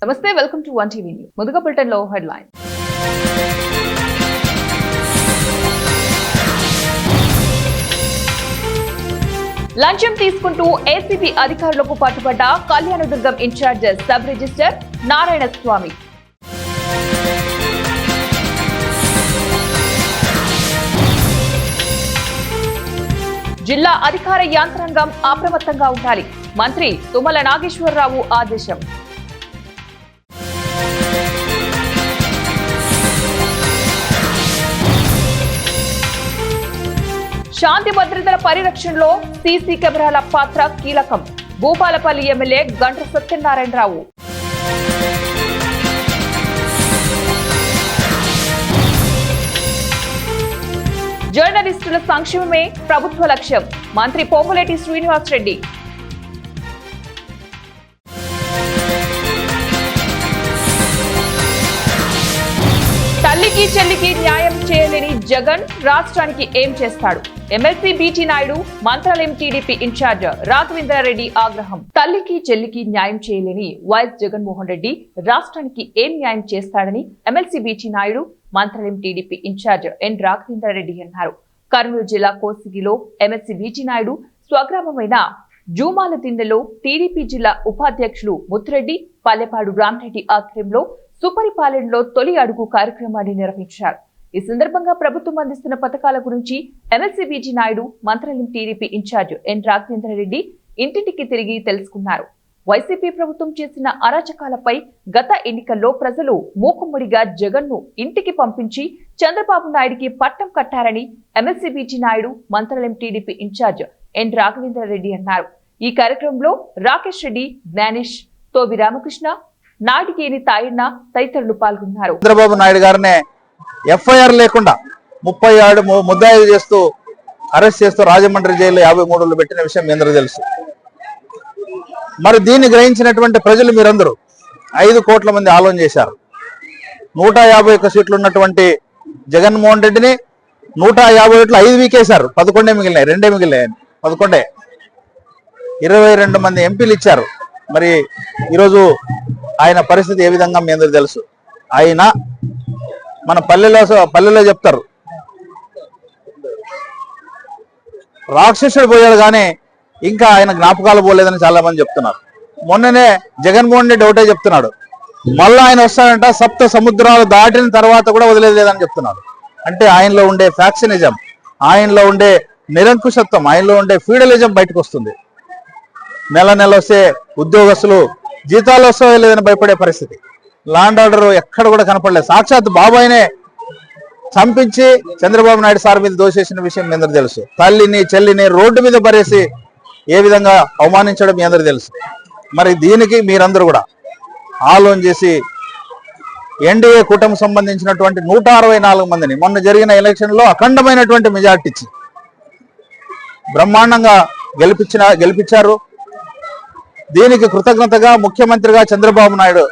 నమస్తే, welcome to one TV news. ముందుగా bulletin లో హెడ్లైన్. లంచం తీసుకుంటూ ఏసీబీ అధికారులకు పట్టుబడ్డ Kalyanadurgam incharge sub register Narayana Swamy. జిల్లా అధికార యంత్రాంగం అప్రమత్తంగా ఉండాలి. మంత్రి తుమ్మల నాగేశ్వరరావు ఆదేశం. శాంతి భద్రతల పరిరక్షణలో సీసీ కెమెరాల పాత్ర కీలకం. భూపాలపల్లి ఎమ్మెల్యే గంట్ర సత్యనారాయణరావు. జర్నలిస్టుల సంక్షేమమే ప్రభుత్వ లక్ష్యం. మంత్రి పోపులేటి శ్రీనివాస్ రెడ్డి. తల్లికి చెల్లికి న్యాయం చేయలేని జగన్ రాష్ట్రానికి ఏం చేస్తాడు? MLC BT Naidu, Mantralayam TDP incharge Raghavendra Reddy ఆగ్రహం. తల్లికి చెల్లికి న్యాయం చేయలేని వైఎస్ జగన్మోహన్ రెడ్డి రాష్ట్రానికి ఏం న్యాయం చేస్తాడని MLC BT Naidu, Mantralayam TDP incharge N Raghavendra Reddy అన్నారు. కర్నూలు జిల్లా కోసిగిలో ఎమ్మెల్సీ బీటీ నాయుడు స్వగ్రామమైన జూమాల దిన్నెలో టీడీపీ జిల్లా ఉపాధ్యక్షులు ముత్తురెడ్డి, పల్లెపాడు రామరెడ్డి ఆధ్వర్యంలో సుపరిపాలనలో తొలి అడుగు కార్యక్రమాన్ని నిర్వహించారు. ఈ సందర్భంగా ప్రభుత్వం అందిస్తున్న పథకాల గురించి MLC BT Naidu, Mantralayam TDP incharge N Raghavendra Reddy ఇంటింటికి తిరిగి తెలుసుకున్నారు. వైసీపీ ప్రభుత్వం చేసిన అరాచకాలపై గత ఎన్నికల్లో ప్రజలు మూకుమ్మడిగా జగన్ ను ఇంటికి పంపించి చంద్రబాబు నాయుడికి పట్టం కట్టారని MLC BT Naidu, Mantralayam TDP incharge N Raghavendra Reddy అన్నారు. ఈ కార్యక్రమంలో రాకేష్ రెడ్డి, జ్ఞానేష్, తోవి రామకృష్ణ, నాటికేని తాయన్న తదితరులు పాల్గొన్నారు. చంద్రబాబు నాయుడు గారినే ఎఫ్ఐఆర్ లేకుండా 37 ముద్దాయిలు చేస్తూ అరెస్ట్ చేస్తూ రాజమండ్రి జైల్లో 53 పెట్టిన విషయం మీ అందరూ తెలుసు. మరి దీన్ని గ్రహించినటువంటి ప్రజలు మీరందరూ 5 కోట్ల మంది ఆలోచన చేశారు. 151 సీట్లు ఉన్నటువంటి జగన్మోహన్ రెడ్డిని 151లో 5 వీకేశారు. 11 మిగిలినాయి, 2 మిగిలినాయి. 11 22 మంది ఎంపీలు ఇచ్చారు. మరి ఈరోజు పరిస్థితి ఏ విధంగా మీ అందరూ తెలుసు. ఆయన మన పల్లెలో చెప్తారు, రాక్షసుడు పోయాడు కానీ ఇంకా ఆయన జ్ఞాపకాలు పోలేదని చాలా మంది చెప్తున్నారు. మొన్ననే జగన్మోహన్ రెడ్డి ఒకటే చెప్తున్నాడు, మళ్ళా ఆయన వస్తాడంట, సప్త సముద్రాలు దాటిన తర్వాత కూడా వదిలేదని చెప్తున్నాడు. అంటే ఆయనలో ఉండే ఫ్యాక్షనిజం, ఆయనలో ఉండే నిరంకుశత్వం, ఆయనలో ఉండే ఫీడలిజం బయటకు వస్తుంది. నెల వస్తే ఉద్యోగస్తులు జీతాలు వస్తాయో లేదని భయపడే పరిస్థితి. లాండ్ ఆర్డర్ ఎక్కడ కూడా కనపడలేదు. సాక్షాత్ బాబాయినే చంపించి చంద్రబాబు నాయుడు సార్ మీద దోషేసిన విషయం మీ అందరూ తెలుసు. తల్లిని చెల్లిని రోడ్డు మీద పరేసి ఏ విధంగా అవమానించడం మీ అందరూ తెలుసు. మరి దీనికి మీరందరూ కూడా ఆలోచన చేసి ఎన్డీఏ కూటమికి సంబంధించినటువంటి 164 మందిని మొన్న జరిగిన ఎలక్షన్లో అఖండమైనటువంటి మెజార్టీ ఇచ్చి బ్రహ్మాండంగా గెలిపించారు. దీనికి కృతజ్ఞతగా ముఖ్యమంత్రిగా చంద్రబాబు నాయుడు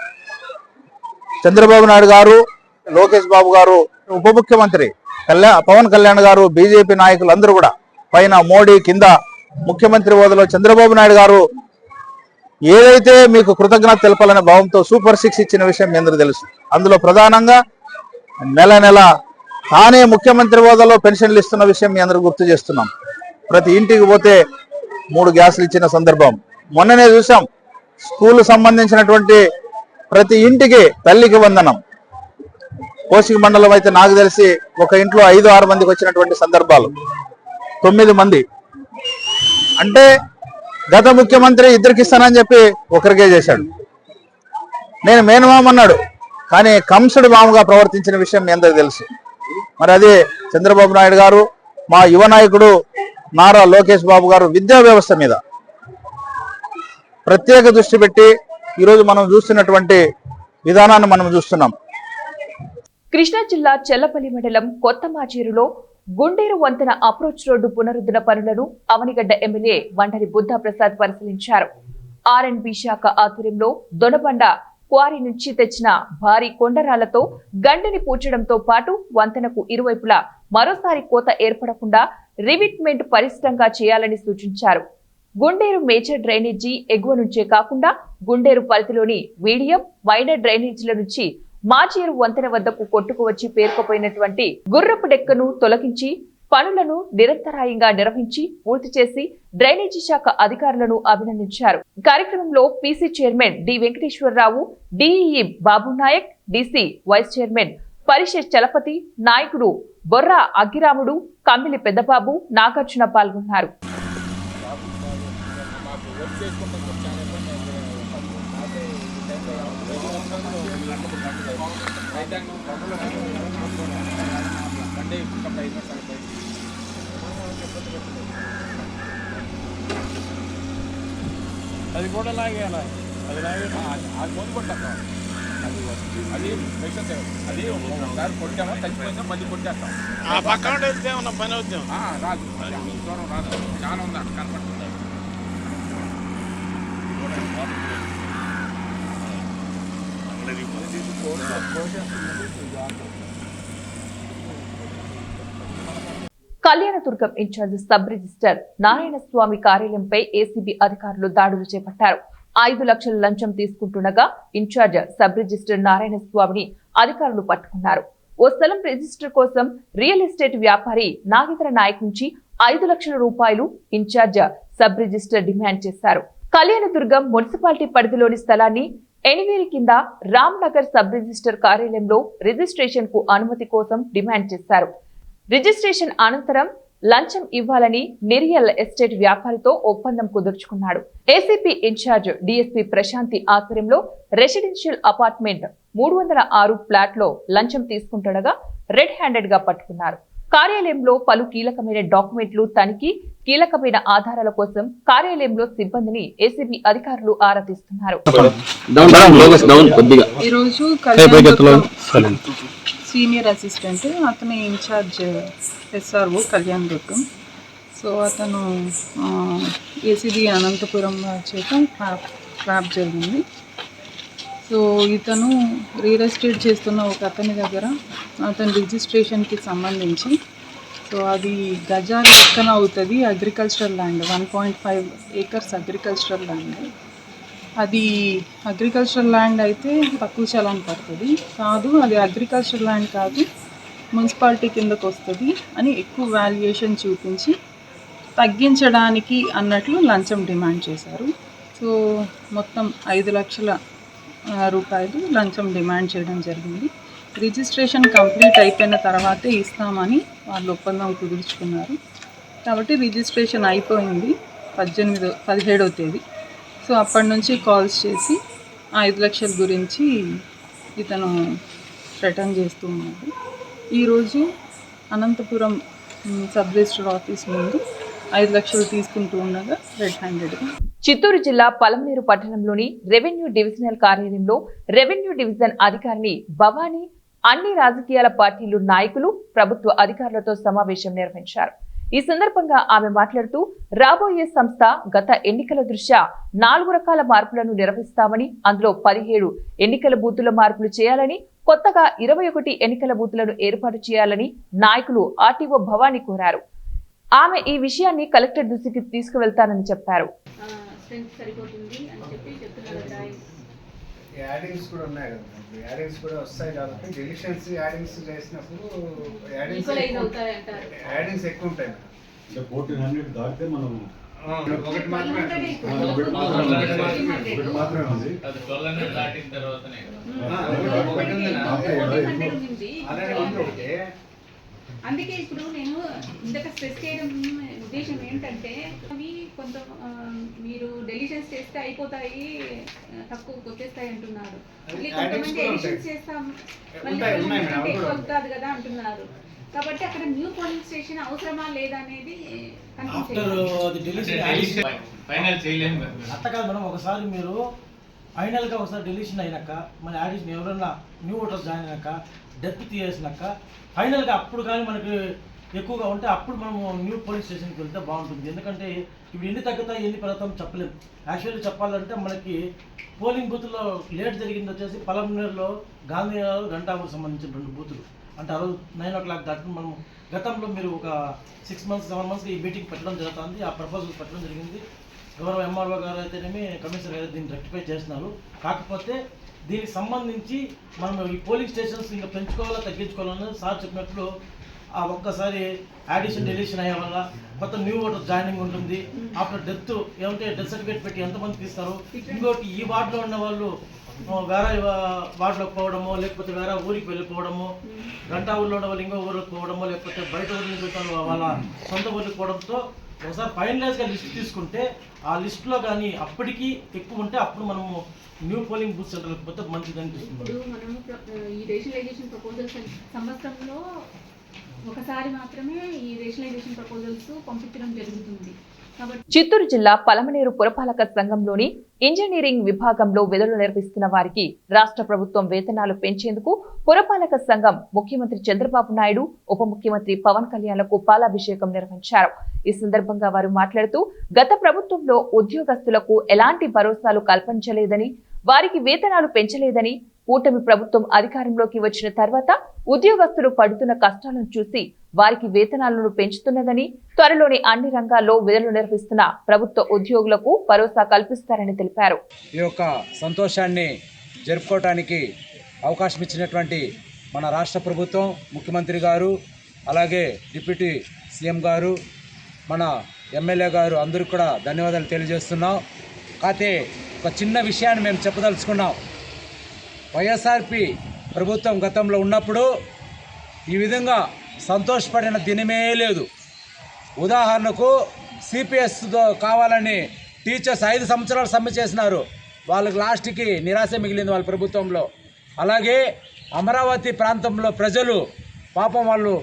గారు, లోకేష్ బాబు గారు, ఉప ముఖ్యమంత్రి పవన్ కళ్యాణ్ గారు, బీజేపీ నాయకులు అందరూ కూడా పైన మోడీ, కింద ముఖ్యమంత్రి హోదాలో చంద్రబాబు నాయుడు గారు ఏదైతే మీకు కృతజ్ఞత తెలపాలనే భావంతో సూపర్ 6 ఇచ్చిన విషయం మీ అందరూ తెలుసు. అందులో ప్రధానంగా నెల తానే ముఖ్యమంత్రి హోదాలో పెన్షన్లు ఇస్తున్న విషయం మీ అందరూ గుర్తు చేస్తున్నాం. ప్రతి ఇంటికి పోతే 3 గ్యాసులు ఇచ్చిన సందర్భం మొన్ననే చూసాం. స్కూల్ సంబంధించినటువంటి ప్రతి ఇంటికి తల్లికి వందనం. కోసిక మండలం అయితే నాకు తెలిసి ఒక ఇంట్లో 5-6 మందికి వచ్చినటువంటి సందర్భాలు, 9 మంది. అంటే గత ముఖ్యమంత్రి 2కి ఇస్తానని చెప్పి ఒకరికే చేశాడు. నేను మేనమామ అన్నాడు, కానీ కంసుడు మామగా ప్రవర్తించిన విషయం మీ అందరికీ తెలుసు. మరి అదే చంద్రబాబు నాయుడు గారు, మా యువ నాయకుడు నారా లోకేష్ బాబు గారు విద్యా వ్యవస్థ మీద ప్రత్యేక దృష్టి పెట్టి ఈరోజు మనం చూస్తున్నటువంటి విధానాన్ని మనం చూస్తున్నాం. కృష్ణా జిల్లా చెల్లపల్లి మండలం కొత్త మాచేరులో గుండేరు వంతెన అప్రోచ్ రోడ్డు పునరుద్ధరణ పనులను అవనిగడ్డ ఎమ్మెల్యే వంటరి బుద్ధ ప్రసాద్ పరిశీలించారు. ఆర్ఎండ్బి శాఖ ఆధ్వర్యంలో దొనబండ క్వారీ నుంచి తెచ్చిన భారీ కొండరాలతో గండిని పూడ్చడంతో పాటు వంతెనకు ఇరువైపులా మరోసారి కోత ఏర్పడకుండా రివిట్మెంట్ పరిష్టంగా చేయాలని సూచించారు. గుండేరు మేజర్ డ్రైనేజీ ఎగువ నుంచే కాకుండా గుండేరు పరిధిలోని మీడియం మైనర్ డ్రైనేజీల నుంచి మాచేరు వంతెన వద్దకు కొట్టుకువచ్చి పేరుకుపోయినటువంటి గుర్రపు డెక్కను తొలగించి పనులను నిరంతరాయంగా నిర్వహించి పూర్తి చేసి డ్రైనేజీ శాఖ అధికారులను అభినందించారు. కార్యక్రమంలో PC chairman D Venkateswara Rao, DEE Babunayak, DC vice chairman పరిషత్ చలపతి, నాయకుడు బొర్రా అగ్గిరాముడు, కమ్మిలి పెద్దబాబు, నాగార్జున పాల్గొన్నారు. అది కూడా లాగేయాలి, అది లాగే అది ముందు కొట్టాం, అది పేషెంట్ అది ఒకసారి కొట్టామో తగ్గిపోయిందో మళ్ళీ కొట్టేస్తాం. ఆ పక్కన వెళ్తే ఉన్న పని అవుతాం రాదు, దూరం రాదు, చాలా ఉంది అక్కడ కనపడుతుంది. Kalyanadurgam incharge sub register Narayana Swamy కార్యాలయంపై ఏసీబీ అధికారులు దాడులు చేపట్టారు. 5 లక్షల లంచం తీసుకుంటుండగా ఇన్ఛార్జ్ సబ్ రిజిస్టర్ నారాయణ స్వామిని అధికారులు పట్టుకున్నారు. ఓ స్థలం రిజిస్టర్ కోసం రియల్ ఎస్టేట్ వ్యాపారి నాగేంద్ర నాయక్ నుంచి 5 లక్షల రూపాయలు ఇన్ఛార్జ్ సబ్ రిజిస్టర్ డిమాండ్ చేశారు. కళ్యాణదుర్గం మున్సిపాలిటీ పరిధిలోని స్థలాన్ని ఎనివేరి కింద రామ్ నగర్ సబ్ రిజిస్టర్ కార్యాలయంలో రిజిస్ట్రేషన్ కు అనుమతి కోసం డిమాండ్ చేశారు. రిజిస్ట్రేషన్ అనంతరం లంచం ఇవ్వాలని రియల్ ఎస్టేట్ వ్యాపారితో ఒప్పందం కుదుర్చుకున్నాడు. ఏసీపీ ఇన్ఛార్జ్ డీఎస్పీ ప్రశాంతి ఆధ్వర్యంలో రెసిడెన్షియల్ అపార్ట్మెంట్ 306 ఫ్లాట్ లో లంచం తీసుకుంటుండగా రెడ్ హ్యాండెడ్ గా పట్టుకున్నారు. కార్యాలయంలో పలు కీలకమైన డాక్యుమెంట్లు తనిఖీ, కీలకమైన ఆధారాల కోసం కార్యాలయంలో సిబ్బందిని ఏసీబీ అధికారులు ఆరా తీస్తున్నారు. సీనియర్ అసిస్టెంట్ అతను ఇన్ఛార్జ్ ఎస్ఆర్ఓ కళ్యాణదుర్గం. సో అతను ఏసీబీ అనంతపురం చేత ట్రాప్ జరిగింది. సో ఇతను రియల్ ఎస్టేట్ చేస్తున్న ఒక అతని దగ్గర అతని రిజిస్ట్రేషన్కి సంబంధించి సో అది గజాల లెక్కన అవుతుంది. Agricultural land 1.5 acres agricultural land. అది అగ్రికల్చరల్ ల్యాండ్ అయితే తక్కువ చలాన్ పడుతుంది కాదు, అది అగ్రికల్చరల్ ల్యాండ్ కాదు, మున్సిపాలిటీ కిందకు వస్తుంది అని ఎక్కువ వాల్యుయేషన్ చూపించి తగ్గించడానికి అన్నట్లు లంచం డిమాండ్ చేశారు. సో మొత్తం 5 లక్షల రూపాయలు లంచం డిమాండ్ చేయడం జరిగింది. రిజిస్ట్రేషన్ కంప్లీట్ అయిపోయిన తర్వాతే ఇస్తామని వాళ్ళు ఒప్పందం కుదుర్చుకున్నారు. కాబట్టి రిజిస్ట్రేషన్ అయిపోయింది 17వ తేదీ. సో అప్పటి నుంచి కాల్స్ చేసి 5 లక్షల గురించి ఇతను రిటర్న్ చేస్తూ ఉన్నాడు. ఈరోజు అనంతపురం సబ్ రిజిస్టర్ ఆఫీస్ ముందు 5 లక్షలు తీసుకుంటూ ఉండగా రెడ్ హ్యాండెడ్గా. చిత్తూరు జిల్లా పలమనేరు పట్టణంలోని రెవెన్యూ డివిజనల్ కార్యాలయంలో రెవెన్యూ డివిజన్ అధికారిని భవానీ అన్ని రాజకీయాల పార్టీలు నాయకులు, ప్రభుత్వ అధికారులతో సమావేశం నిర్వహించారు. ఈ సందర్భంగా ఆమె మాట్లాడుతూ రాబోయే సంస్థ గత ఎన్నికల దృష్ట్యా 4 రకాల మార్పులను నిర్వహిస్తామని, అందులో 17 ఎన్నికల బూతుల మార్పులు చేయాలని, కొత్తగా 21 ఎన్నికల బూతులను ఏర్పాటు చేయాలని నాయకులు ఆర్టీఓ భవానీ కోరారు. ఆమె ఈ విషయాన్ని కలెక్టర్ దృష్టికి తీసుకువెళ్తానని చెప్పారు. యాడింగ్స్ కూడా ఉన్నాయి కదా, యాడింగ్స్ కూడా వస్తాయి కాబట్టి డెలిషన్స్ యాడింగ్స్ చేసినప్పుడు యాడింగ్స్ ఎక్కువ ఉంటాయి. 1400 దాటితే మనం ఒకటి మాత్రమే ఉంది. అందుకే ఇప్పుడు నేను ఇంతక స్ట్రెస్ చేయడం ఉద్దేశం ఏంటంటే అవి కొంత మీరు డెలిషన్స్ చేస్తే అయిపోతాయి, తక్కువ వచ్చేస్తాయి అంటున్నారు. కొంతమంది ఎడిషన్స్ చేస్తాం ఎక్కువ అవుతుంది కదా అంటున్నారు. కాబట్టి అక్కడ న్యూ పోలింగ్ స్టేషన్ అవసరమా లేదా అనేది అట్ట కాదు మేడం. ఒకసారి మీరు ఫైనల్గా ఒకసారి డెలిషన్ అయినాక మన యాడిషన్ ఎవరైనా న్యూ ఓటర్స్ జాయిన్ అయినాక డెత్ తీసేసినాక ఫైనల్గా అప్పుడు కానీ మనకి ఎక్కువగా ఉంటే అప్పుడు మనము న్యూ పోలింగ్ స్టేషన్కి వెళ్తే బాగుంటుంది. ఎందుకంటే ఇప్పుడు ఎన్ని తగ్గుతాయి ఎన్ని పెరుగుతాం చెప్పలేము. యాక్చువల్లీ చెప్పాలంటే మనకి పోలింగ్ బూత్లో లేట్ జరిగింది వచ్చేసి పలమనేరులో గాంధీనగర్ గంటాపూర్ సంబంధించిన 2 బూతులు. అంటే ఆ రోజు 9 o'clock దాటి మనం గతంలో మీరు ఒక 6 months 7 months ఈ మీటింగ్ పెట్టడం జరుగుతుంది. ఆ ప్రపోజల్ పెట్టడం జరిగింది. గౌరవ ఎంఆర్ఓ గారు అయితేనేమి కమిషనర్ గారు దీన్ని రెక్టిఫై చేస్తున్నారు. కాకపోతే దీనికి సంబంధించి మనం ఈ పోలింగ్ స్టేషన్స్ ఇంకా పెంచుకోవాలా తగ్గించుకోవాలన్నది సార్ చెప్పినట్లు ఆ ఒక్కసారి యాడిషన్ డెలిషన్ అయ్యే వల్ల కొత్త న్యూ ఓటర్ జాయినింగ్ ఉంటుంది. ఆఫ్టర్ డెత్ ఏమంటే డెత్ సర్టిఫికేట్ పెట్టి ఎంతమందికి ఇస్తారు. ఇంకోటి ఈ వార్డులో ఉన్న వాళ్ళు వేరే వార్డులోకి పోవడమో, లేకపోతే వేరే ఊరికి వెళ్ళిపోవడము, గంటా ఊళ్ళో ఉన్న వాళ్ళు ఇంకో ఊరికి పోవడమో, లేకపోతే బయట ఊరి నుంచి వాళ్ళ సొంత ఊరికి పోవడంతో ఒకసారి ఫైనలైజ్గా లిస్ట్ తీసుకుంటే ఆ లిస్టులో కానీ అప్పటికి ఎక్కువ ఉంటే అప్పుడు మనము న్యూ పోలింగ్ బూత్ సెంటర్లకు పోతే మంచిది అనిపిస్తుంది. ఇప్పుడు మనము ఈ రేషనలైజేషన్ ప్రపోజల్స్ సంవత్సరంలో ఒకసారి మాత్రమే ఈ రేషనలైజేషన్ ప్రపోజల్స్ పంపించడం జరుగుతుంది. చిత్తూరు జిల్లా పలమనేరు పురపాలక సంఘంలోని ఇంజనీరింగ్ విభాగంలో విధులు నిర్వహిస్తున్న వారికి రాష్ట్ర ప్రభుత్వం వేతనాలు పెంచేందుకు పురపాలక సంఘం ముఖ్యమంత్రి చంద్రబాబు నాయుడు, ఉప ముఖ్యమంత్రి పవన్ కళ్యాణ్లకు పాలాభిషేకం నిర్వహించారు. ఈ సందర్భంగా వారు మాట్లాడుతూ గత ప్రభుత్వంలో ఉద్యోగస్తులకు ఎలాంటి భరోసాలు కల్పించలేదని, వారికి వేతనాలు పెంచలేదని, కూటమి ప్రభుత్వం అధికారంలోకి వచ్చిన తర్వాత ఉద్యోగస్తులు పడుతున్న కష్టాలను చూసి వారికి వేతనాలను పెంచుతున్నదని, త్వరలోని అన్ని రంగాల్లో విధులు నిర్వహిస్తున్న ప్రభుత్వ ఉద్యోగులకు భరోసా కల్పిస్తారని తెలిపారు. ఈ యొక్క సంతోషాన్ని జరుపుకోవటానికి అవకాశం ఇచ్చినటువంటి మన రాష్ట్ర ప్రభుత్వం, ముఖ్యమంత్రి గారు, అలాగే డిప్యూటీ సీఎం గారు, మన ఎమ్మెల్యే గారు అందరికీ కూడా ధన్యవాదాలు తెలియజేస్తున్నాం. కాకపోతే ఒక చిన్న విషయాన్ని మేము చెప్పదలుచుకున్నాం. వైఎస్ఆర్పి ప్రభుత్వం గతంలో ఉన్నప్పుడు ఈ విధంగా సంతోషపడిన దినమే లేదు. ఉదాహరణకు సిపిఎస్తో కావాలని టీచర్స్ 5 సంవత్సరాలు సమ్మె చేసినారు. వాళ్ళకి లాస్ట్కి నిరాశ మిగిలింది వాళ్ళ ప్రభుత్వంలో. అలాగే అమరావతి ప్రాంతంలో ప్రజలు పాపం వాళ్ళు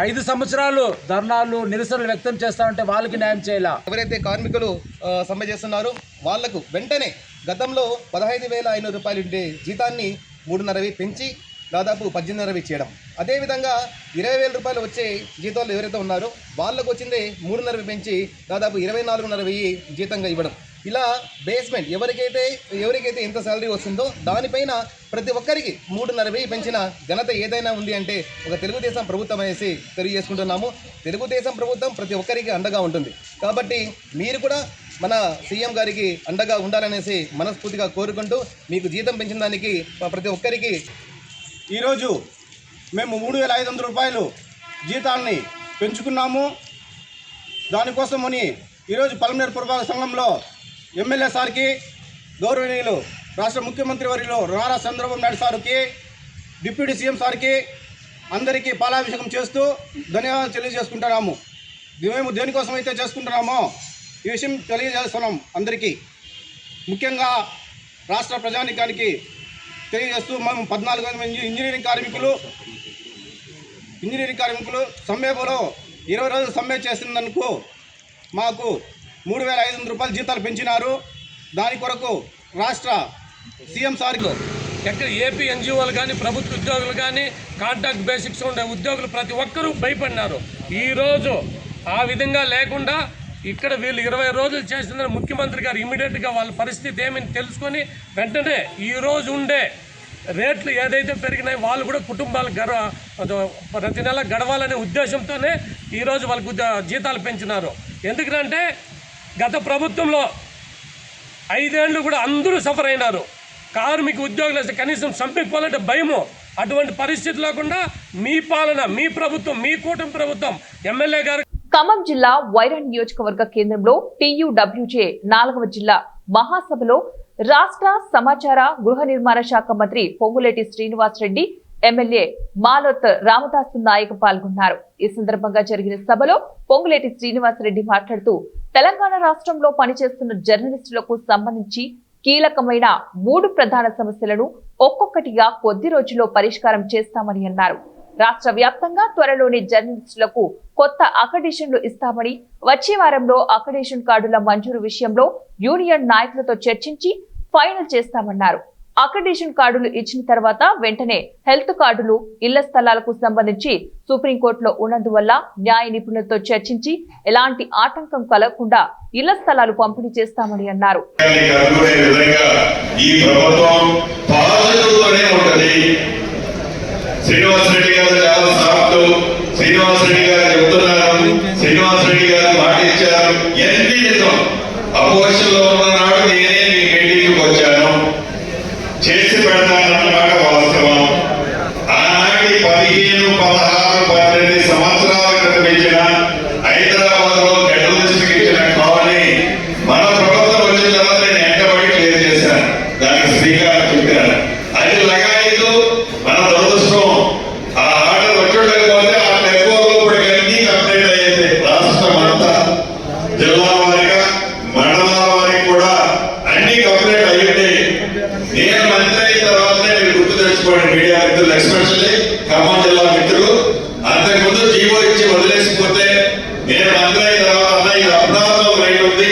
5 సంవత్సరాలు ధర్నాలు, నిరసనలు వ్యక్తం చేస్తూ ఉంటే వాళ్ళకి న్యాయం చేయాల. ఎవరైతే కార్మికులు సమ్మె చేస్తున్నారో వాళ్లకు వెంటనే గతంలో 15,500 రూపాయలు ఉండే జీతాన్ని 3,500 పెంచి దాదాపు 18,500 చేయడం. అదేవిధంగా 20,000 రూపాయలు వచ్చే జీతాలు ఎవరైతే ఉన్నారో వాళ్ళకు వచ్చిందే 3,500 పెంచి దాదాపు 24,500 జీతంగా ఇవ్వడం. ఇలా బేస్మెంట్ ఎవరికైతే ఎంత శాలరీ వస్తుందో దానిపైన ప్రతి ఒక్కరికి 3,500 పెంచిన ఘనత ఏదైనా ఉంది అంటే ఒక తెలుగుదేశం ప్రభుత్వం అనేసి తెలియజేసుకుంటున్నాము. తెలుగుదేశం ప్రభుత్వం ప్రతి ఒక్కరికి అండగా ఉంటుంది. కాబట్టి మీరు కూడా మన సీఎం గారికి అండగా ఉండాలనేసి మనస్ఫూర్తిగా కోరుకుంటూ మీకు జీతం పెంచిన దానికి ప్రతి ఒక్కరికి ఈరోజు మేము 3,500 రూపాయలు జీతాన్ని పెంచుకున్నాము. దానికోసమని ఈరోజు పలమనేరు పురపాలక సంఘంలో ఎమ్మెల్యే సార్కి, గౌరవనీయులు రాష్ట్ర ముఖ్యమంత్రి వర్యులు నారా చంద్రబాబు నాయుడు సార్కి, డిప్యూటీ సీఎం సార్కి అందరికీ పాలాభిషేకం చేస్తూ ధన్యవాదాలు తెలియజేసుకుంటున్నాము. మేము దేనికోసం అయితే చేసుకుంటున్నామో ఈ విషయం తెలియజేస్తున్నాం అందరికీ. ముఖ్యంగా రాష్ట్ర ప్రజానికానికి తెలియజేస్తూ మేము 14 మంది ఇంజనీరింగ్ కార్మికులు సమ్మెలో 20 రోజులు సమ్మె చేసినందుకు మాకు 3,500 రూపాయలు జీతాలు పెంచినారు. దాని కొరకు రాష్ట్ర సీఎం సార్కు ఎక్కడ ఏపీ ఎన్జిఓలు కానీ, ప్రభుత్వ ఉద్యోగులు కానీ, కాంట్రాక్ట్ బేసిక్స్ ఉండే ఉద్యోగులు ప్రతి ఒక్కరూ భయపడినారు. ఈరోజు ఆ విధంగా లేకుండా ఇక్కడ వీళ్ళు 20 రోజులు చేసిందని ముఖ్యమంత్రి గారు ఇమీడియట్గా వాళ్ళ పరిస్థితి ఏమని తెలుసుకొని వెంటనే ఈరోజు ఉండే రేట్లు ఏదైతే పెరిగినాయి వాళ్ళు కూడా కుటుంబాలకు ప్రతి నెల గడవాలనే ఉద్దేశంతోనే ఈరోజు వాళ్ళకు జీతాలు పెంచినారు. ఎందుకంటే గత ప్రభుత్వంలో 5 ఏళ్ళు కూడా అందరూ సఫర్ అయినారు. కార్మిక ఉద్యోగులు కనీసం చంపిపోవాలంటే భయము. అటువంటి పరిస్థితి లేకుండా మీ పాలన, మీ ప్రభుత్వం, మీ కూటమి ప్రభుత్వం, ఎమ్మెల్యే గారు. ఖమ్మం జిల్లా వైరా నియోజకవర్గ కేంద్రంలో TUWJ 4వ జిల్లా మహాసభలో రాష్ట్ర సమాచార గృహ నిర్మాణ శాఖ మంత్రి పొంగులేటి శ్రీనివాస్ రెడ్డి, ఎమ్మెల్యే మాలోత్ రామదాసు నాయక్ పాల్గొన్నారు. ఈ సందర్భంగా జరిగిన సభలో పొంగులేటి శ్రీనివాస్ రెడ్డి మాట్లాడుతూ తెలంగాణ రాష్ట్రంలో పనిచేస్తున్న జర్నలిస్టులకు సంబంధించి కీలకమైన 3 ప్రధాన సమస్యలను ఒక్కొక్కటిగా కొద్ది రోజుల్లో పరిష్కారం చేస్తామని అన్నారు. రాష్ట్ర వ్యాప్తంగా త్వరలోనే జర్నలిస్టులకు కొత్త అక్రిడిషన్లు ఇస్తామని, వచ్చే వారంలో అక్రిడిషన్ కార్డుల మంజూరు విషయంలో యూనియన్ నాయకులతో చర్చించి ఫైనల్ చేస్తామన్నారు. అక్రిడిషన్ కార్డులు ఇచ్చిన తర్వాత వెంటనే హెల్త్ కార్డులు, ఇళ్ల స్థలాలకు సంబంధించి సుప్రీంకోర్టులో ఉన్నందువల్ల న్యాయ నిపుణులతో చర్చించి ఎలాంటి ఆటంకం కలగకుండా ఇళ్ల స్థలాలు పంపిణీ చేస్తామని అన్నారు. శ్రీనివాసరెడ్డి గారు చాలా సాఫ్ట్. శ్రీనివాసరెడ్డి గారు చెప్తున్నారు, శ్రీనివాసరెడ్డి గారు మాట ఇచ్చారు. ఎన్ని నిజం అపోజిషన్ లో ఉన్న నాడు నేనే మీ మీటింగ్కి వచ్చాను, చేసి పెడతానన్న మాట వాస్తవం. ఆనాటి 15, 16, 18 సంవత్సరాల క్రితం ఇచ్చిన హైదరాబాద్ లో జర్నలిస్ట్ ఇచ్చిన కాలనీ మన ప్రభుత్వం వచ్చిన తర్వాత నేను ఎంటబడి క్లియర్ చేశాను, దానికి శ్రీకారం చుట్టాను. అది లగాయదు మన దురదృష్టం. ఆ ఆర్డర్ వచ్చేటకపోతే ఆ నెట్వర్క్ ఇప్పటికి అన్ని కంప్లీట్ అయ్యేది. రాష్ట్రం అంతా జిల్లా వారిగా మండలాల వారికి కూడా అన్ని కంప్లీట్ అయ్యింది. నేను మంత్రి అయిన తర్వాతనే మీరు గుర్తు తెచ్చుకోండి, మీడియా మిత్రులు, ఎస్పెషల్లీ ఖమ్మం జిల్లా మిత్రులు. అంతకుముందు జీవో ఇచ్చి వదిలేసిపోతే నేను మంత్రి అయిన తర్వాత ఇది అపరాధం రైట్ ఉంది,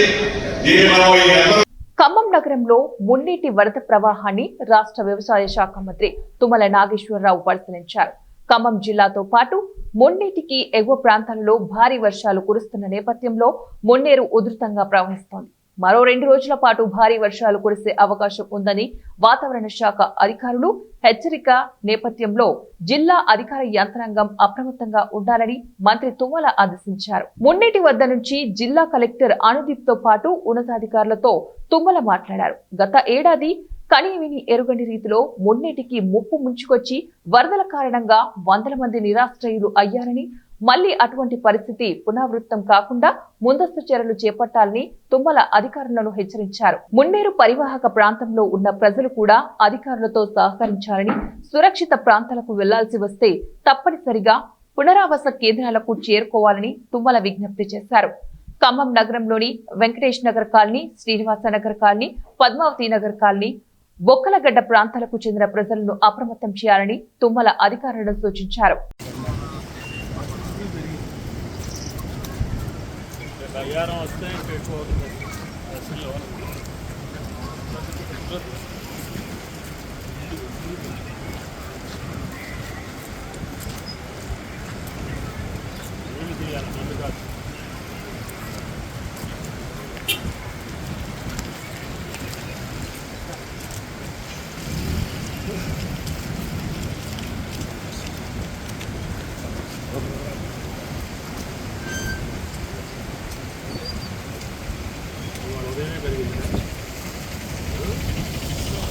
దీన్ని మనం ఈ నెంబర్. ఖమ్మం నగరంలో మున్నీటి వరద ప్రవాహాన్ని రాష్ట్ర వ్యవసాయ శాఖ మంత్రి తుమ్మల నాగేశ్వరరావు పరిశీలించారు. ఖమ్మం జిల్లాతో పాటు మున్నీటికి ఎగువ ప్రాంతాలలో భారీ వర్షాలు కురుస్తున్న నేపథ్యంలో మున్నేరు ఉధృతంగా ప్రవహిస్తోంది. మరో 2 రోజుల పాటు భారీ వర్షాలు కురిసే అవకాశం ఉందని వాతావరణ శాఖ అధికారులు హెచ్చరిక నేపథ్యంలో జిల్లా అధికార యంత్రాంగం అప్రమత్తంగా ఉండాలని మంత్రి తుమ్మల ఆదేశించారు. మున్నీటి వద్ద నుంచి జిల్లా కలెక్టర్ అనుదీప్ తో పాటు ఉన్నతాధికారులతో తుమ్మల మాట్లాడారు. గత ఏడాది కనీవిని ఎరుగని రీతిలో మున్నీటికి ముప్పు ముంచుకొచ్చి వరదల కారణంగా వందల మంది నిరాశ్రయులు అయ్యారని, మళ్లీ అటువంటి పరిస్థితి పునరావృతం కాకుండా ముందస్తు చర్యలు చేపట్టాలని తుమ్మల అధికారులను హెచ్చరించారు. మున్నేరు పరివాహక ప్రాంతంలో ఉన్న ప్రజలు కూడా అధికారులతో సహకరించాలని, సురక్షిత ప్రాంతాలకు వెళ్లాల్సి వస్తే తప్పనిసరిగా పునరావాస కేంద్రాలకు చేరుకోవాలని తుమ్మల విజ్ఞప్తి చేశారు. ఖమ్మం నగరంలోని Venkatesh Nagar colony, Srinivasa Nagar colony, Padmavathi Nagar colony, Bokkalagadda ప్రాంతాలకు చెందిన ప్రజలను అప్రమత్తం చేయాలని తుమ్మల అధికారులను సూచించారు.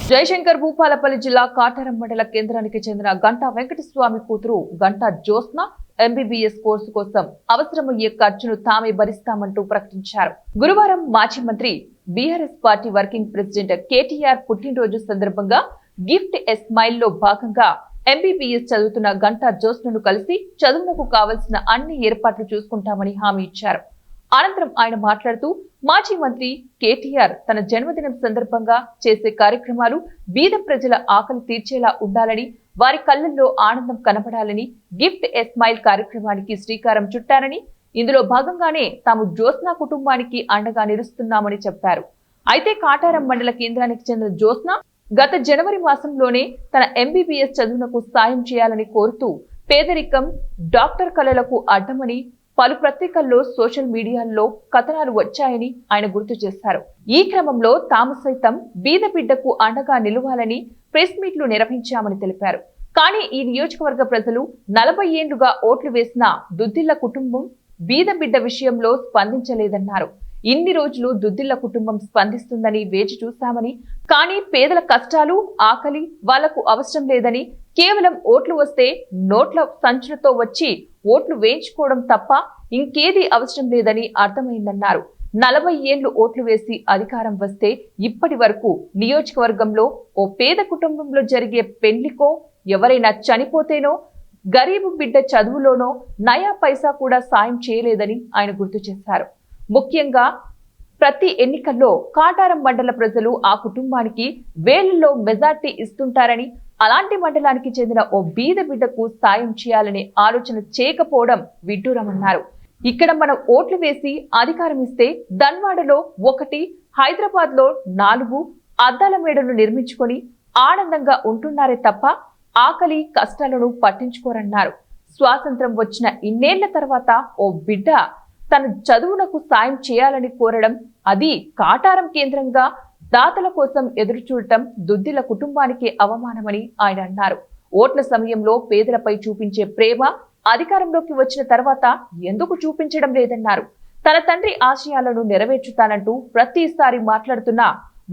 జయశంకర్ భూపాలపల్లి జిల్లా కాటారం మండల కేంద్రానికి చెందిన గంటా వెంకటస్వామి కూతురు గంటా జ్యోత్స్న ఎంబీబీఎస్ కోర్సు కోసం అవసరమయ్యే ఖర్చును తామే భరిస్తామంటూ ప్రకటించారు. గురువారం మాజీ మంత్రి BRS party working president KTR పుట్టినరోజు సందర్భంగా గిఫ్ట్ ఎ స్మైల్ లో భాగంగా ఎంబీబీఎస్ చదువుతున్న గంటా జ్యోత్స్నను కలిసి చదువునకు కావలసిన అన్ని ఏర్పాట్లు చూసుకుంటామని హామీ ఇచ్చారు. అనంతరం ఆయన మాట్లాడుతూ మాజీ మంత్రి కేటీఆర్ తన జన్మదినం సందర్భంగా చేసే కార్యక్రమాలు బీద ప్రజల ఆకలి తీర్చేలా ఉండాలని, వారి కళ్ళల్లో ఆనందం కనపడాలని గిఫ్ట్ ఎ స్మైల్ కార్యక్రమానికి శ్రీకారం చుట్టారని, ఇందులో భాగంగానే తాము జ్యోత్స్న కుటుంబానికి అండగా నిలుస్తున్నామని చెప్పారు. అయితే కాటారం మండల కేంద్రానికి చెందిన జ్యోత్స్న గత జనవరి మాసంలోనే తన ఎంబీబీఎస్ చదువునకు సాయం చేయాలని కోరుతూ పేదరికం, డాక్టర్ కళలకు అడ్డమని పలు పత్రికల్లో, సోషల్ మీడియాల్లో కథనాలు వచ్చాయని ఆయన గుర్తు చేశారు. ఈ క్రమంలో తాము సైతం బీద బిడ్డకు అండగా నిలవాలని ప్రెస్ మీట్లు నిర్వహించామని తెలిపారు. కానీ ఈ నియోజకవర్గ ప్రజలు 40 ఏళ్లుగా ఓట్లు వేసిన దుద్దిళ్ల కుటుంబం బీద బిడ్డ విషయంలో స్పందించలేదన్నారు. ఇన్ని రోజులు దుద్దిళ్ల కుటుంబం స్పందిస్తుందని వేచి చూశామని, కానీ పేదల కష్టాలు, ఆకలి వాళ్లకు అవసరం లేదని, కేవలం ఓట్లు వస్తే నోట్ల సంచులతో వచ్చి ఓట్లు వేయించుకోవడం తప్ప ఇంకేది అవసరం లేదని అర్థమైందన్నారు. 40 ఏళ్లు ఓట్లు వేసి అధికారం వస్తే ఇప్పటి వరకు నియోజకవర్గంలో ఓ పేద కుటుంబంలో జరిగే పెళ్లికో, ఎవరైనా చనిపోతేనో, గరీబు బిడ్డ చదువులోనో నయా పైసా కూడా సాయం చేయలేదని ఆయన గుర్తు చేశారు. ముఖ్యంగా ప్రతి ఎన్నికల్లో కాటారం మండల ప్రజలు ఆ కుటుంబానికి వేలల్లో మెజార్టీ ఇస్తుంటారని, అలాంటి మండలానికి చెందిన ఓ బీద బిడ్డకు సాయం చేయాలనే ఆలోచన చేయకపోవడం విడ్డూరమన్నారు. ఇక్కడ మనం ఓట్లు వేసి అధికారం ఇస్తే ధన్వాడలో 1, హైదరాబాద్ లో 4 అద్దాల మేడలు నిర్మించుకొని ఆనందంగా ఉంటున్నారే తప్ప ఆకలి కష్టాలను పట్టించుకోరన్నారు. స్వాతంత్రం వచ్చిన ఇన్నేళ్ల తర్వాత ఓ బిడ్డ తన చదువునకు సాయం చేయాలని కోరడం, అది కాటారం కేంద్రంగా దాతల కోసం ఎదురు చూడటం దుద్దిల కుటుంబానికి అవమానమని ఆయన అన్నారు. ఓట్ల సమయంలో పేదలపై చూపించే ప్రేమ అధికారంలోకి వచ్చిన తర్వాత ఎందుకు చూపించడం లేదన్నారు. తన తండ్రి ఆశయాలను నెరవేర్చుతానంటూ ప్రతిసారి మాట్లాడుతున్న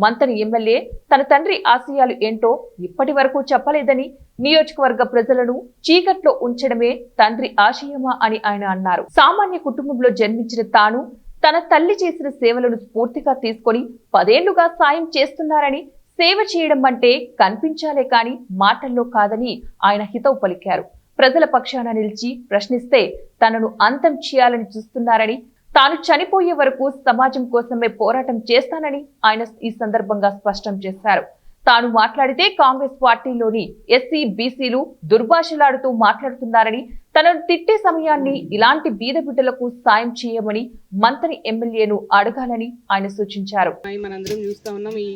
మంతని ఎమ్మెల్యే తన తండ్రి ఆశయాలు ఏంటో ఇప్పటి వరకు చెప్పలేదని, నియోజకవర్గ ప్రజలను చీకట్లో ఉంచడమే తండ్రి ఆశయమా అని ఆయన అన్నారు. సామాన్య కుటుంబంలో జన్మించిన తాను తన తల్లి చేసిన సేవలను స్ఫూర్తిగా తీసుకొని 10 ఏళ్లుగా సాయం చేస్తున్నారని, సేవ చేయడం అంటే కనిపించాలే కాని మాటల్లో కాదని ఆయన హితవు పలికారు. ప్రజల పక్షాన నిలిచి ప్రశ్నిస్తే తనను అంతం చేయాలని చూస్తున్నారని, తాను చనిపోయే వరకు సమాజం కోసమే పోరాటం చేస్తానని ఆయన ఈ సందర్భంగా స్పష్టం చేశారు. తాను మాట్లాడితే కాంగ్రెస్ పార్టీలోని ఎస్సీ బీసీలు దుర్భాషలాడుతూ మాట్లాడుతున్నారని, తనను తిట్టే సమయాన్ని ఇలాంటి బీద బిడ్డలకు సాయం చేయమని మంతని ఎమ్మెల్యేను అడగాలని ఆయన సూచించారు. మనందరం చూస్తా ఉన్నాం, ఈ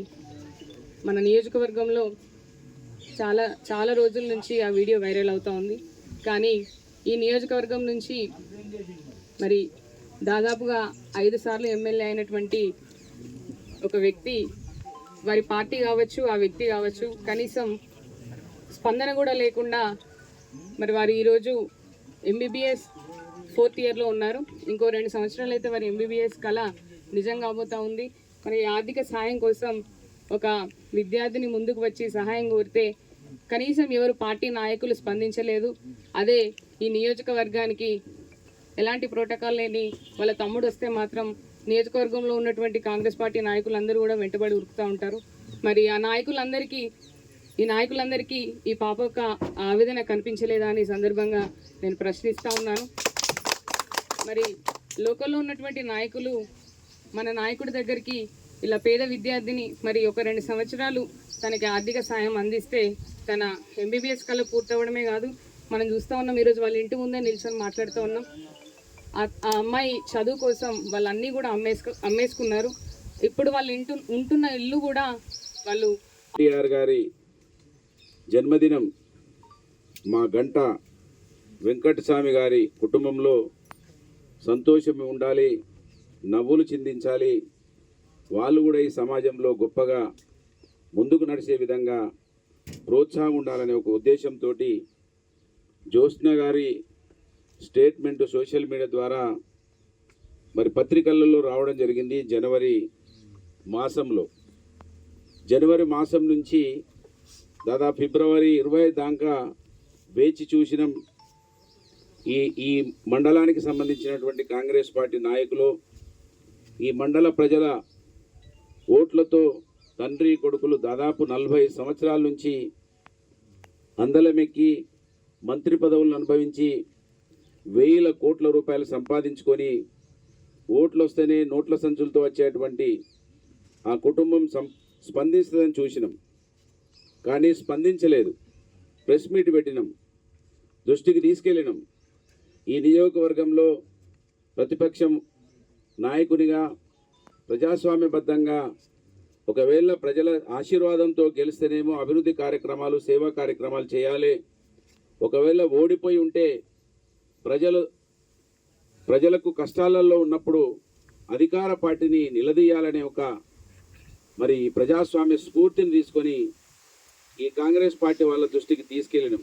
మన నియోజకవర్గంలో చాలా రోజుల నుంచి ఆ వీడియో వైరల్ అవుతా ఉంది. కానీ ఈ నియోజకవర్గం నుంచి మరి దాదాపుగా 5 సార్లు ఎమ్మెల్యే అయినటువంటి ఒక వ్యక్తి, వారి పార్టీ కావచ్చు, ఆ వ్యక్తి కావచ్చు, కనీసం స్పందన కూడా లేకుండా మరి వారు ఈరోజు ఎంబీబీఎస్ 4th ఇయర్లో ఉన్నారు. ఇంకో 2 సంవత్సరాలు అయితే వారి ఎంబీబీఎస్ కళ నిజం కాబోతా ఉంది. మరి ఆర్థిక సహాయం కోసం ఒక విద్యార్థిని ముందుకు వచ్చి సహాయం కోరితే కనీసం ఎవరు పార్టీ నాయకులు స్పందించలేదు. అదే ఈ నియోజకవర్గానికి ఎలాంటి ప్రోటోకాల్ లేని వాళ్ళ తమ్ముడు వస్తే మాత్రం నియోజకవర్గంలో ఉన్నటువంటి కాంగ్రెస్ పార్టీ నాయకులందరూ కూడా వెంటబడి ఉరుకుతూ ఉంటారు. మరి ఈ నాయకులందరికీ ఈ పాప యొక్క ఆవేదన కనిపించలేదా అని సందర్భంగా నేను ప్రశ్నిస్తూ ఉన్నాను. మరి లోకల్లో ఉన్నటువంటి నాయకులు మన నాయకుడి దగ్గరికి ఇలా పేద విద్యార్థిని మరి ఒక 2 సంవత్సరాలు తనకి ఆర్థిక సాయం అందిస్తే తన ఎంబీబీఎస్ కళ పూర్తవడమే కాదు, మనం చూస్తూ ఉన్నాం ఈరోజు వాళ్ళ ఇంటి ముందే నిల్చొని మాట్లాడుతూ ఉన్నాం. ఆ అమ్మాయి చదువు కోసం వాళ్ళన్నీ కూడా అమ్మేసుకున్నారు. ఇప్పుడు వాళ్ళు ఉంటున్న ఇల్లు కూడా వాళ్ళు. కేటీఆర్ గారి జన్మదినం మా గంట వెంకటస్వామి గారి కుటుంబంలో సంతోషం ఉండాలి, నవ్వులు చిందించాలి, వాళ్ళు కూడా ఈ సమాజంలో గొప్పగా ముందుకు నడిచే విధంగా ప్రోత్సాహం ఉండాలనే ఒక ఉద్దేశంతో జ్యోత్స్న గారి స్టేట్మెంట్ సోషల్ మీడియా ద్వారా మరి పత్రికలలో రావడం జరిగింది. జనవరి మాసం నుంచి దాదాపు ఫిబ్రవరి 20 దాకా వేచి చూసినాం. ఈ మండలానికి సంబంధించినటువంటి కాంగ్రెస్ పార్టీ నాయకులు ఈ మండల ప్రజల ఓట్లతో తండ్రి కొడుకులు దాదాపు 40 సంవత్సరాల నుంచి అందలమెక్కి మంత్రి పదవులను అనుభవించి 1000 కోట్ల రూపాయలు సంపాదించుకొని ఓట్లు వస్తేనే నోట్ల సంచులతో వచ్చేటువంటి ఆ కుటుంబం స్పందిస్తుందని చూసినాం. కానీ స్పందించలేదు. ప్రెస్ మీట్ పెట్టినాం, దృష్టికి తీసుకెళ్ళినాం. ఈ నియోజకవర్గంలో ప్రతిపక్షం నాయకునిగా ప్రజాస్వామ్యబద్ధంగా ఒకవేళ ప్రజల ఆశీర్వాదంతో గెలిస్తేనేమో అభివృద్ధి కార్యక్రమాలు, సేవా కార్యక్రమాలు చేయాలి. ఒకవేళ ఓడిపోయి ఉంటే ప్రజలకు కష్టాలలో ఉన్నప్పుడు అధికార పార్టీని నిలదీయాలనే ఒక మరి ప్రజాస్వామ్య స్ఫూర్తిని తీసుకొని ఈ కాంగ్రెస్ పార్టీ వాళ్ళ దృష్టికి తీసుకెళ్ళినాం.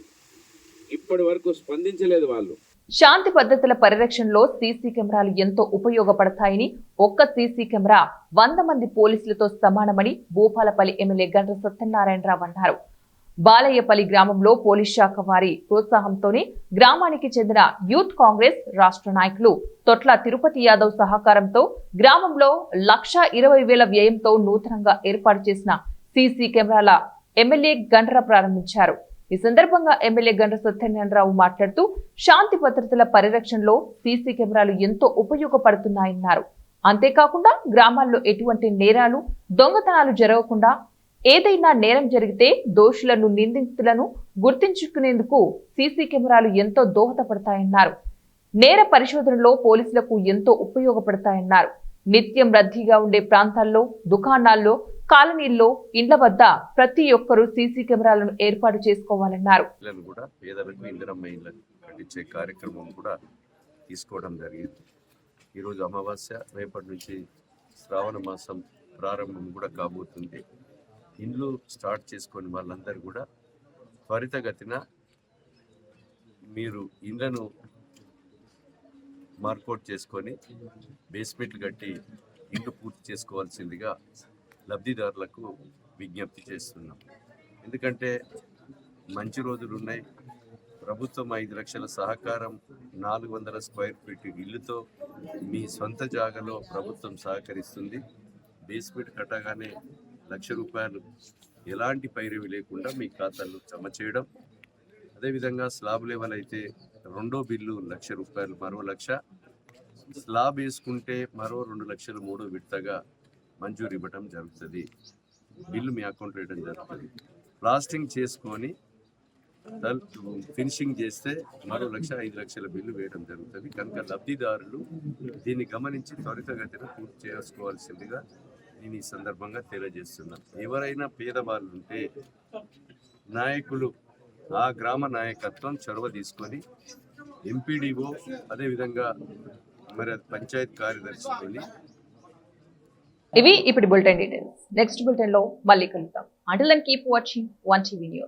ఇప్పటి వరకు స్పందించలేదు వాళ్ళు. శాంతి పద్ధతుల పరిరక్షణలో సీసీ కెమెరాలు ఎంతో ఉపయోగపడతాయని, ఒక్క సీసీ కెమెరా 100 మంది పోలీసులతో సమానమని భూపాలపల్లి ఎమ్మెల్యే గండ్ర సత్యనారాయణరావు అన్నారు. బాలయ్యపల్లి గ్రామంలో పోలీస్ శాఖ వారి ప్రోత్సాహంతోనే గ్రామానికి చెందిన యూత్ కాంగ్రెస్ రాష్ట్ర నాయకులు తొట్ల తిరుపతి యాదవ్ సహకారంతో గ్రామంలో 1,20,000 వ్యయంతో నూతనంగా ఏర్పాటు చేసిన సీసీ కెమెరాల ఎమ్మెల్యే గండ్ర ప్రారంభించారు. ఈ సందర్భంగా ఎమ్మెల్యే గండ్ర సత్యనారాయణరావు మాట్లాడుతూ శాంతి భద్రతల పరిరక్షణలో సీసీ కెమెరాలు ఎంతో ఉపయోగపడుతున్నాయన్నారు. అంతేకాకుండా గ్రామాల్లో ఎటువంటి నేరాలు, దొంగతనాలు జరగకుండా ఏదైనా నేరం జరిగితే దోషులను, నిందితులను గుర్తించుకునేందుకు సీసీ కెమెరాలు ఎంతో దోహదపడతాయన్నారు. నేర పరిశోధనలో పోలీసులకు ఎంతో ఉపయోగపడతాయన్నారు. నిత్యం రద్దీగా ఉండే ప్రాంతాల్లో, దుకాణాల్లో, కాలనీల్లో, ఇండ్ల వద్ద ప్రతి ఒక్కరూ సీసీ కెమెరాలను ఏర్పాటు చేసుకోవాలన్నారు. పేదలకు ఇందిరమ్మ ఇళ్లను కట్టించే కార్యక్రమం కూడా తీసుకోవడం జరిగింది. ఈరోజు అమావాస్య, రేపటి నుంచి శ్రావణ మాసం ప్రారంభం కూడా కాబోతుంది. ఇండ్లు స్టార్ట్ చేసుకొని వాళ్ళందరూ కూడా త్వరితగతిన మీరు ఇండ్లను మార్కౌట్ చేసుకొని బేస్మెంట్లు కట్టి ఇల్లు పూర్తి చేసుకోవాల్సిందిగా లబ్ధిదారులకు విజ్ఞప్తి చేస్తున్నాం. ఎందుకంటే మంచి రోజులు ఉన్నాయి. ప్రభుత్వం 5 లక్షల సహకారం 400 స్క్వేర్ ఫీట్ ఇల్లుతో మీ సొంత జాగాలో ప్రభుత్వం సహకరిస్తుంది. బేస్మెంట్ కట్టగానే ₹1,00,000 ఎలాంటి పైరవి లేకుండా మీ ఖాతాల్లో జమ చేయడం. అదేవిధంగా స్లాబ్ లెవెల్ అయితే రెండో బిల్లు ₹1,00,000 మరో 1,00,000, స్లాబ్ వేసుకుంటే మరో 2 లక్షలు మూడో విడతగా మంజూరు ఇవ్వడం జరుగుతుంది. బిల్లు మీ అకౌంట్లో వేయడం జరుగుతుంది. ప్లాస్టింగ్ చేసుకొని ఫినిషింగ్ చేస్తే మరో 5 లక్షల బిల్లు వేయడం జరుగుతుంది. కనుక లబ్ధిదారులు దీన్ని గమనించి త్వరితగతిన పూర్తి చేసుకోవాల్సిందిగా నేను ఈ సందర్భంగా తెలియజేస్తున్నాను. ఎవరైనా పేదవాళ్ళు ఉంటే నాయకులు, ఆ గ్రామ నాయకత్వం చొరవ తీసుకొని ఎంపీడీఓ అదేవిధంగా మరి పంచాయత్ కార్యదర్శిని. ఇవి ఇప్పుడు బులెటిన్ డీటెయిల్స్. నెక్స్ట్ బులెటిన్ లో మళ్ళీ కలుద్దాం. Until then keep watching 1TV News.